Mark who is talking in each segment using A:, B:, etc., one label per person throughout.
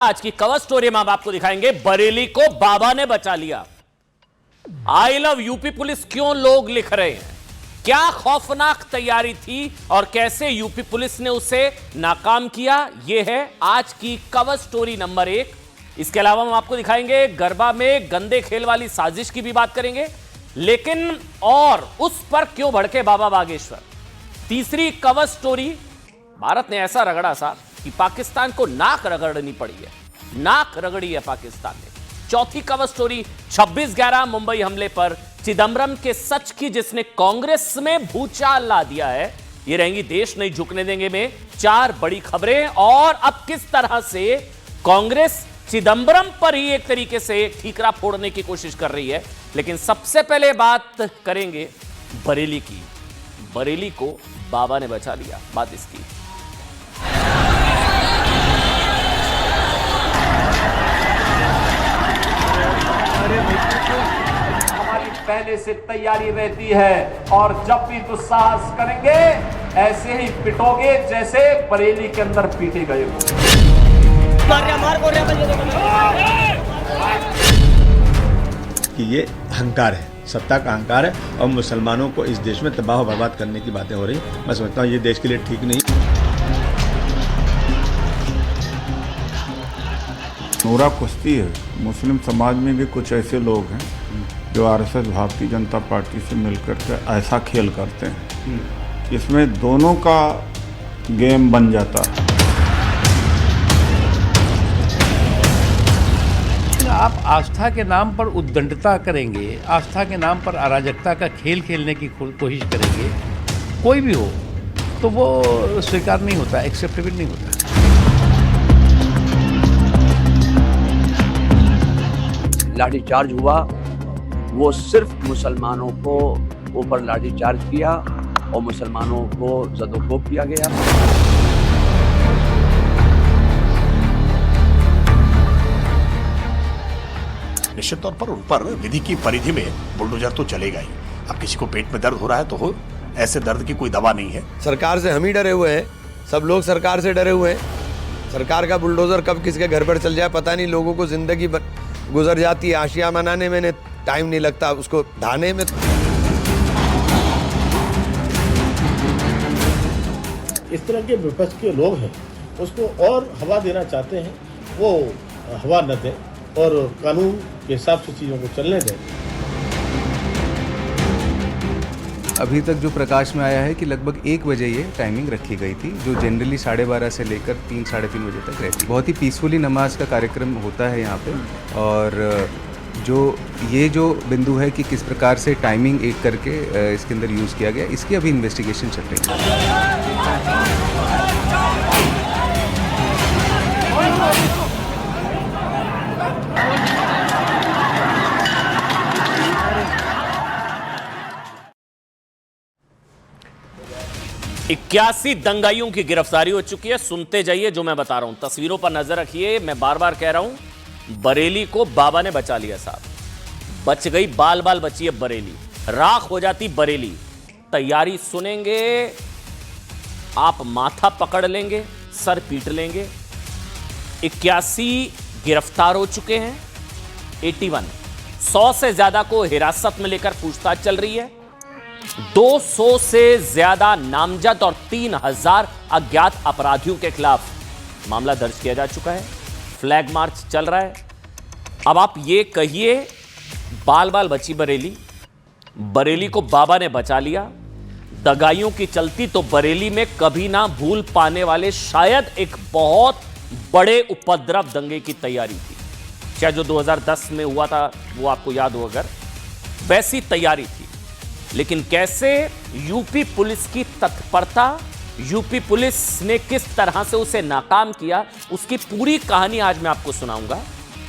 A: आज की cover story में हम आपको दिखाएंगे बरेली को बाबा ने बचा लिया। आई लव यूपी पुलिस क्यों लोग लिख रहे हैं, क्या खौफनाक तैयारी थी और कैसे यूपी पुलिस ने उसे नाकाम किया, यह है आज की कवर स्टोरी नंबर 1। इसके अलावा हम आपको दिखाएंगे गरबा में गंदे खेल वाली साजिश की भी बात करेंगे, लेकिन और उस पर क्यों भड़के बाबा बागेश्वर। तीसरी कवर स्टोरी, भारत ने ऐसा रगड़ा साहब कि पाकिस्तान को नाक रगड़नी पड़ी है, नाक रगड़ी है पाकिस्तान ने। चौथी कवर स्टोरी 26/11 मुंबई हमले पर चिदंबरम के सच की जिसने कांग्रेस में भूचाल ला दिया है, ये रहेंगी देश नहीं झुकने देंगे में 4 बड़ी खबरें। और अब किस तरह से कांग्रेस चिदंबरम पर ही एक तरीके से ठीकरा फोड़ने की कोशिश कर रही है। लेकिन सबसे पहले बात करेंगे बरेली की। बरेली को बाबा ने बचा लिया, बात इसकी।
B: हमारी पहले से तैयारी रहती है और जब भी दुस्साहस करेंगे ऐसे ही पिटोगे जैसे बरेली के अंदर पीटे गए हो।
C: कि ये अहंकार है, सत्ता का अहंकार है और मुसलमानों को इस देश में तबाह बर्बाद करने की बातें हो रही। मैं समझता हूँ ये देश के लिए ठीक नहीं।
D: नूरा कुश्ती है। मुस्लिम समाज में भी कुछ ऐसे लोग हैं जो आरएसएस भारतीय जनता पार्टी से मिलकर के ऐसा खेल करते हैं, इसमें दोनों का गेम बन जाता है।
E: आप आस्था के नाम पर उद्दंडता करेंगे, आस्था के नाम पर अराजकता का खेल खेलने की कोशिश करेंगे, कोई भी हो तो वो स्वीकार नहीं होता, एक्सेप्टेबल नहीं होता।
F: लाठीचार्ज हुआ, वो सिर्फ मुसलमानों को ऊपर लाठीचार्ज किया और मुसलमानों को ज़दोकोब किया गया।
G: निश्चित तौर पर उन पर विधि की परिधि में बुलडोजर तो चलेगा ही। अब किसी को पेट में दर्द हो रहा है तो हो, ऐसे दर्द की कोई दवा नहीं है।
H: सरकार से हम ही डरे हुए हैं, सब लोग सरकार से डरे हुए हैं। सरकार का बुलडोजर कब किसके घर पर चल जाए पता नहीं। लोगों को जिंदगी गुजर जाती है, आशिया मनाने में टाइम नहीं लगता, उसको ढाने में।
I: इस तरह के विपक्ष के लोग हैं उसको और हवा देना चाहते हैं, वो हवा न दें और कानून के हिसाब से चीज़ों को चलने दें।
J: अभी तक जो प्रकाश में आया है कि लगभग 1 बजे ये टाइमिंग रखी गई थी, जो जनरली 12:30 से लेकर 3 साढ़े 3 बजे तक रहती है। बहुत ही पीसफुली नमाज का कार्यक्रम होता है यहाँ पे। और जो बिंदु है कि किस प्रकार से टाइमिंग एक करके इसके अंदर यूज़ किया गया, इसकी अभी इन्वेस्टिगेशन चल रही है।
A: इक्यासी दंगाइयों की गिरफ्तारी हो चुकी है। सुनते जाइए जो मैं बता रहा हूं, तस्वीरों पर नजर रखिए। मैं बार बार कह रहा हूं, बरेली को बाबा ने बचा लिया साहब। बच गई, बाल बाल बची है बरेली, राख हो जाती बरेली। तैयारी सुनेंगे आप माथा पकड़ लेंगे, सर पीट लेंगे। 81 गिरफ्तार हो चुके हैं, 81 100 से ज्यादा को हिरासत में लेकर पूछताछ चल रही है। 200 से ज्यादा नामजद और 3000 अज्ञात अपराधियों के खिलाफ मामला दर्ज किया जा चुका है। फ्लैग मार्च चल रहा है। अब आप ये कहिए, बाल बाल बची बरेली, बरेली को बाबा ने बचा लिया। दगाइयों की चलती तो बरेली में कभी ना भूल पाने वाले शायद एक बहुत बड़े उपद्रव दंगे की तैयारी थी। चाहे जो 2010 में हुआ था वो आपको याद हो, अगर वैसी तैयारी थी। लेकिन कैसे यूपी पुलिस की तत्परता, यूपी पुलिस ने किस तरह से उसे नाकाम किया, उसकी पूरी कहानी आज मैं आपको सुनाऊंगा।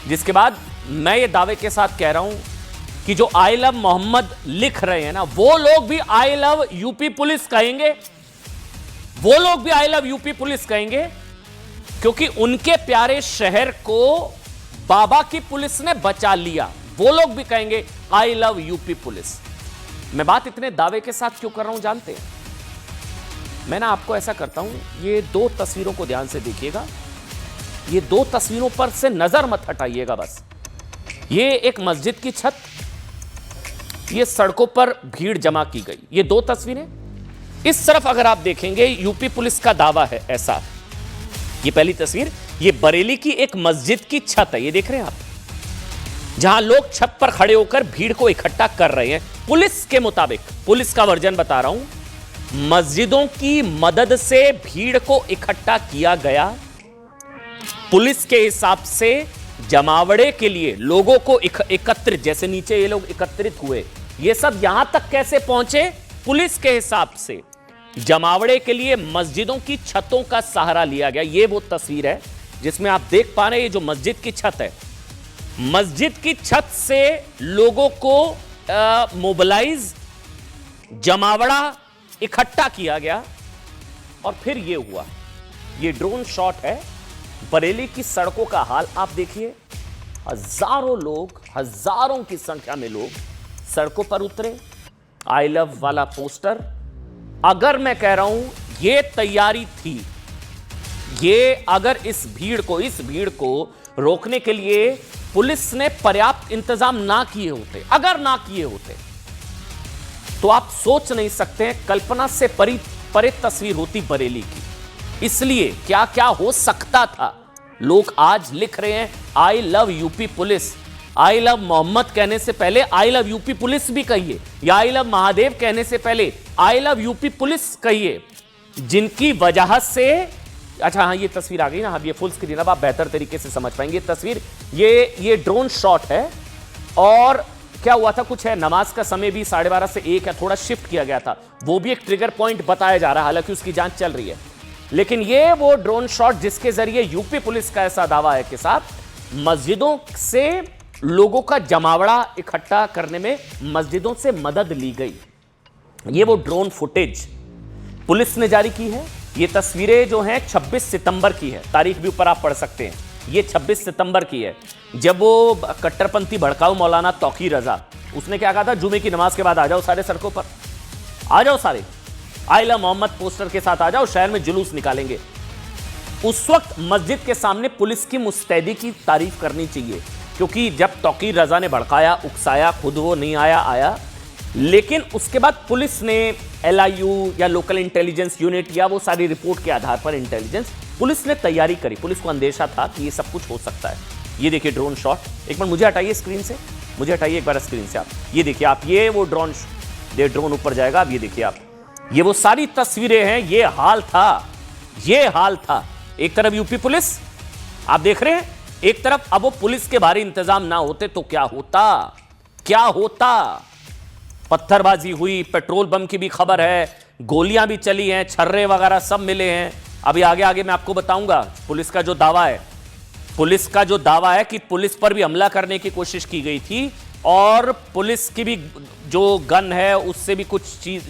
A: जिसके बाद मैं ये दावे के साथ कह रहा हूं कि जो आई लव मोहम्मद लिख रहे हैं ना, वो लोग भी आई लव यूपी पुलिस कहेंगे, वो लोग भी आई लव यूपी पुलिस कहेंगे, क्योंकि उनके प्यारे शहर को बाबा की पुलिस ने बचा लिया। वो लोग भी कहेंगे आई लव यूपी पुलिस। मैं बात इतने दावे के साथ क्यों कर रहा हूं जानते हैं? मैं ना आपको ऐसा करता हूं, ये 2 तस्वीरों को ध्यान से देखिएगा। ये दो तस्वीरों पर से नजर मत हटाइएगा बस। ये एक मस्जिद की छत, ये सड़कों पर भीड़ जमा की गई, ये दो तस्वीरें। इस तरफ अगर आप देखेंगे यूपी पुलिस का दावा है ऐसा, ये पहली तस्वीर, ये बरेली की एक मस्जिद की छत है, ये देख रहे हैं आप, जहां लोग छत पर खड़े होकर भीड़ को इकट्ठा कर रहे हैं। पुलिस के मुताबिक, पुलिस का वर्जन बता रहा हूं, मस्जिदों की मदद से भीड़ को इकट्ठा किया गया। पुलिस के हिसाब से जमावड़े के लिए लोगों को एकत्रित, जैसे नीचे ये लोग एकत्रित हुए, ये सब यहां तक कैसे पहुंचे? पुलिस के हिसाब से जमावड़े के लिए मस्जिदों की छतों का सहारा लिया गया। ये वो तस्वीर है जिसमें आप देख पा रहे हैं, ये जो मस्जिद की छत है, मस्जिद की छत से लोगों को मोबिलाइज, जमावड़ा इकट्ठा किया गया और फिर ये हुआ। ये ड्रोन शॉट है, बरेली की सड़कों का हाल आप देखिए। हजारों लोग, हजारों की संख्या में लोग सड़कों पर उतरे, आई लव वाला पोस्टर। अगर मैं कह रहा हूं ये तैयारी थी, ये अगर इस भीड़ को रोकने के लिए पुलिस ने पर्याप्त इंतजाम ना किए होते, अगर ना किए होते, तो आप सोच नहीं सकते हैं, कल्पना से परे तस्वीर होती बरेली की। इसलिए क्या क्या हो सकता था। लोग आज लिख रहे हैं I love UP police. I love Mohammad कहने से पहले आई लव यूपी पुलिस भी कहिए, या आई लव महादेव कहने से पहले आई लव यूपी पुलिस कहिए, जिनकी वजह से। अच्छा हाँ, ये तस्वीर आ गई ना, अब ये फुल स्क्रीन, अब आप बेहतर तरीके से समझ पाएंगे तस्वीर। ये ड्रोन शॉट है और क्या हुआ था, कुछ है, नमाज का समय भी 12:30 से 1 है, थोड़ा शिफ्ट किया गया था, वो भी एक ट्रिगर पॉइंट बताया जा रहा है, हालांकि उसकी जांच चल रही है। लेकिन ये वो ड्रोन शॉट जिसके जरिए यूपी पुलिस का ऐसा दावा है कि साहब मस्जिदों से लोगों का जमावड़ा इकट्ठा करने में मस्जिदों से मदद ली गई। ये वो ड्रोन फुटेज पुलिस ने जारी की है। ये तस्वीरें जो हैं 26 सितंबर की है, तारीख भी ऊपर आप पढ़ सकते हैं। ये 26 सितंबर की है, जब वो कट्टरपंथी भड़काऊ मौलाना तौकीर रजा, उसने क्या कहा था, जुमे की नमाज के बाद आ जाओ सारे सड़कों पर, आ जाओ सारे, आई लव मोहम्मद पोस्टर के साथ आ जाओ, शहर में जुलूस निकालेंगे। उस वक्त मस्जिद के सामने पुलिस की मुस्तैदी की तारीफ करनी चाहिए, क्योंकि जब तौकीर रजा ने भड़काया, उकसाया, खुद वो नहीं आया, लेकिन उसके बाद पुलिस ने LIU या लोकल इंटेलिजेंस यूनिट या वो सारी रिपोर्ट के आधार पर इंटेलिजेंस पुलिस ने तैयारी करी। पुलिस को अंदेशा था कि ये सब कुछ हो सकता है। ये देखिए ड्रोन शॉट, एक बार मुझे हटाइए स्क्रीन से, मुझे हटाइए एक बार स्क्रीन से आप। ये देखिए आप, ये वो ड्रोन ऊपर जाएगा, अब ये देखिए आप, ये वो सारी तस्वीरें हैं। ये हाल था। एक तरफ यूपी पुलिस आप देख रहे हैं, एक तरफ अब वो पुलिस के भारी इंतजाम ना होते तो क्या होता। पत्थरबाजी हुई, पेट्रोल बम की भी खबर है, गोलियां भी चली हैं, छर्रे वगैरह सब मिले हैं। अभी आगे मैं आपको बताऊंगा पुलिस का जो दावा है कि पुलिस पर भी हमला करने की कोशिश की गई थी और पुलिस की भी जो गन है उससे भी कुछ चीज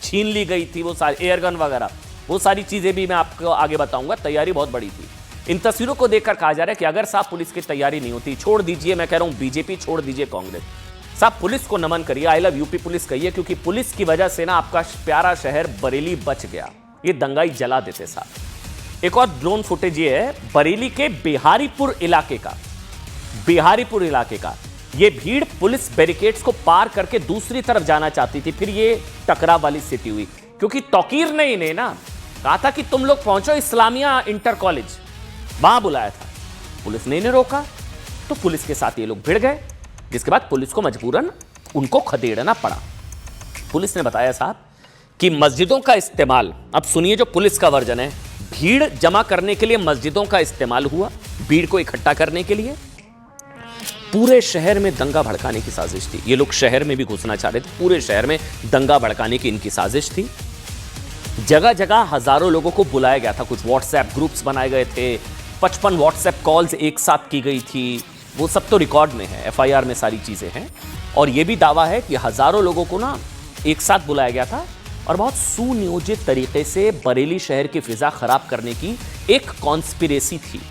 A: छीन ली गई थी, वो सारी एयर गन वगैरह, वो सारी चीजें भी मैं आपको आगे बताऊंगा। तैयारी बहुत बड़ी थी। इन तस्वीरों को देखकर कहा जा रहा है कि अगर साहब पुलिस की तैयारी नहीं होती, छोड़ दीजिए, मैं कह रहा हूं बीजेपी छोड़ दीजिए, कांग्रेस, साहब पुलिस को नमन करिए, आई लव यूपी पुलिस कहिए, क्योंकि पुलिस की वजह से ना आपका प्यारा शहर बरेली बच गया। ये दंगाई जला देते साहब। एक और ड्रोन फुटेज ये है बरेली के बिहारीपुर इलाके का। ये भीड़ पुलिस बैरिकेड्स को पार करके दूसरी तरफ जाना चाहती थी, फिर ये टकराव वाली स्थिति हुई, क्योंकि तौकीर ने इन्हें ना कहा था कि तुम लोग पहुंचो इस्लामिया इंटर कॉलेज, वहां बुलाया था। पुलिस ने इन्हें रोका तो पुलिस के साथ ये लोग भिड़ गए, जिसके बाद पुलिस को मजबूरन उनको खदेड़ना पड़ा। पुलिस ने बताया साहब कि मस्जिदों का इस्तेमाल, अब सुनिए जो पुलिस का वर्जन है, भीड़ जमा करने के लिए मस्जिदों का इस्तेमाल हुआ, भीड़ को इकट्ठा करने के लिए। पूरे शहर में दंगा भड़काने की साजिश थी। ये लोग शहर में भी घुसना चाह रहे थे, पूरे शहर में दंगा भड़काने की इनकी साजिश थी। जगह जगह हजारों लोगों को बुलाया गया था, कुछ व्हाट्सएप ग्रुप्स बनाए गए थे, 55 व्हाट्सएप कॉल्स एक साथ की गई थी, वो सब तो रिकॉर्ड में है, FIR में सारी चीजें हैं। और ये भी दावा है कि हजारों लोगों को ना एक साथ बुलाया गया था और बहुत सुनियोजित तरीके से बरेली शहर की फिजा खराब करने की एक कॉन्स्पिरेसी थी।